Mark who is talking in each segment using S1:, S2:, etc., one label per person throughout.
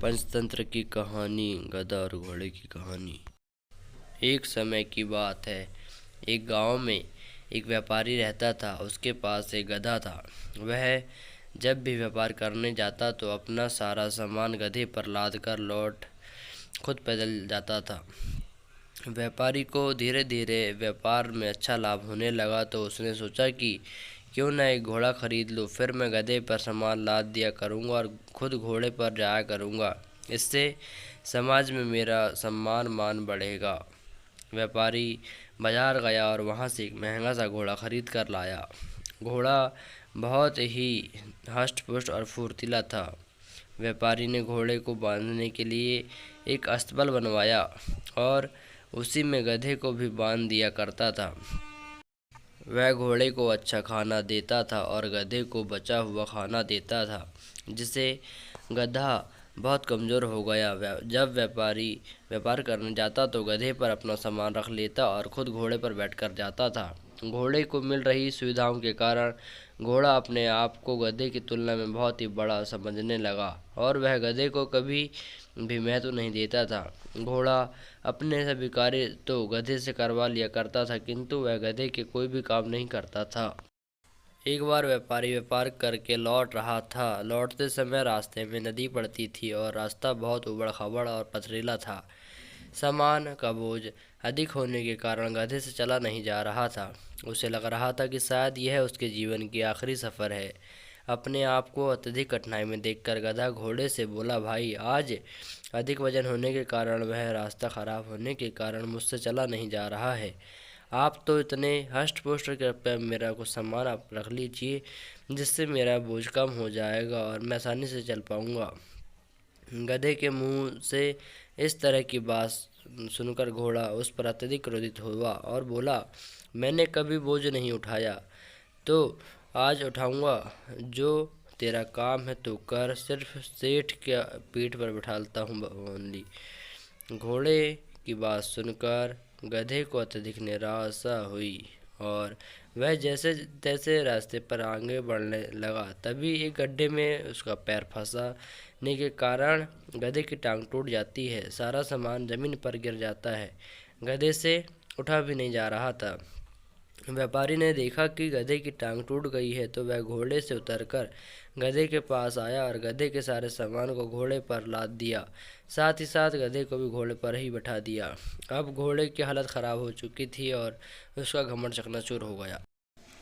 S1: पंचतंत्र की कहानी, गधा और घोड़े की कहानी। एक समय की बात है, एक गांव में एक व्यापारी रहता था। उसके पास एक गधा था। वह जब भी व्यापार करने जाता तो अपना सारा सामान गधे पर लाद कर लौट खुद पैदल जाता था। व्यापारी को धीरे धीरे व्यापार में अच्छा लाभ होने लगा तो उसने सोचा कि क्यों न एक घोड़ा खरीद लूँ। फिर मैं गधे पर सामान लाद दिया करूँगा और खुद घोड़े पर जाया करूँगा। इससे समाज में मेरा सम्मान मान बढ़ेगा। व्यापारी बाजार गया और वहाँ से एक महंगा सा घोड़ा खरीद कर लाया। घोड़ा बहुत ही हष्ट पुष्ट और फुर्तीला था। व्यापारी ने घोड़े को बांधने के लिए एक अस्तबल बनवाया और उसी में गधे को भी बांध दिया करता था। वह घोड़े को अच्छा खाना देता था और गधे को बचा हुआ खाना देता था, जिससे गधा बहुत कमज़ोर हो गया। जब व्यापारी व्यापार करने जाता तो गधे पर अपना सामान रख लेता और खुद घोड़े पर बैठकर जाता था। घोड़े को मिल रही सुविधाओं के कारण घोड़ा अपने आप को गधे की तुलना में बहुत ही बड़ा समझने लगा और वह गधे को कभी भी महत्व नहीं देता था। घोड़ा अपने सभी कार्य तो गधे से करवा लिया करता था, किंतु वह गधे के कोई भी काम नहीं करता था। एक बार व्यापारी व्यापार करके लौट रहा था। लौटते समय रास्ते में नदी पड़ती थी और रास्ता बहुत उबड़-खाबड़ और पथरीला था। सामान का बोझ अधिक होने के कारण गधे से चला नहीं जा रहा था। उसे लग रहा था कि शायद यह उसके जीवन की आखिरी सफ़र है। अपने आप को अत्यधिक कठिनाई में देखकर गधा घोड़े से बोला, भाई, आज अधिक वजन होने के कारण वह रास्ता खराब होने के कारण मुझसे चला नहीं जा रहा है। आप तो इतने हष्ट पुष्ट, कृपया मेरा कुछ सामान आप रख लीजिए, जिससे मेरा बोझ कम हो जाएगा और मैं आसानी से चल पाऊँगा। गधे के मुंह से इस तरह की बात सुनकर घोड़ा उस पर अत्यधिक क्रोधित हुआ और बोला, मैंने कभी बोझ नहीं उठाया, तो आज उठाऊंगा। जो तेरा काम है तो कर, सिर्फ सेठ के पीठ पर बिठालता हूँ ओनली। घोड़े की बात सुनकर गधे को अत्यधिक निराशा हुई और वह जैसे तैसे रास्ते पर आगे बढ़ने लगा। तभी एक गड्ढे में उसका पैर फंसने के कारण गधे की टांग टूट जाती है। सारा सामान जमीन पर गिर जाता है। गधे से उठा भी नहीं जा रहा था। व्यापारी ने देखा कि गधे की टांग टूट गई है तो वह घोड़े से उतरकर गधे के पास आया और गधे के सारे सामान को घोड़े पर लाद दिया। साथ ही साथ गधे को भी घोड़े पर ही बैठा दिया। अब घोड़े की हालत ख़राब हो चुकी थी और उसका घमंड चकनाचूर हो गया।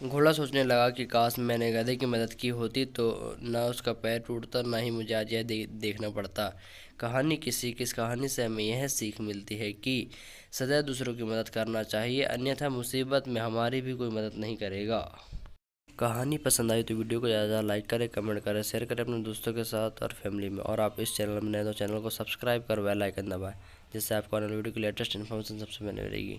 S1: घोड़ा सोचने लगा कि काश मैंने गधे की मदद की होती तो ना उसका पैर टूटता, ना ही मुझे आज यह देखना पड़ता। किस कहानी से हमें यह सीख मिलती है कि सदैव दूसरों की मदद करना चाहिए, अन्यथा मुसीबत में हमारी भी कोई मदद नहीं करेगा। कहानी पसंद आई तो वीडियो को ज़्यादा लाइक करें, कमेंट करें, शेयर करें अपने दोस्तों के साथ और फैमिली में। और आप इस चैनल में नए तो चैनल को सब्सक्राइब कर बेल आइकन दबाएं, जिससे आपको आने वाली वीडियो की लेटेस्ट इन्फॉर्मेशन सबसे पहले मिलेगी।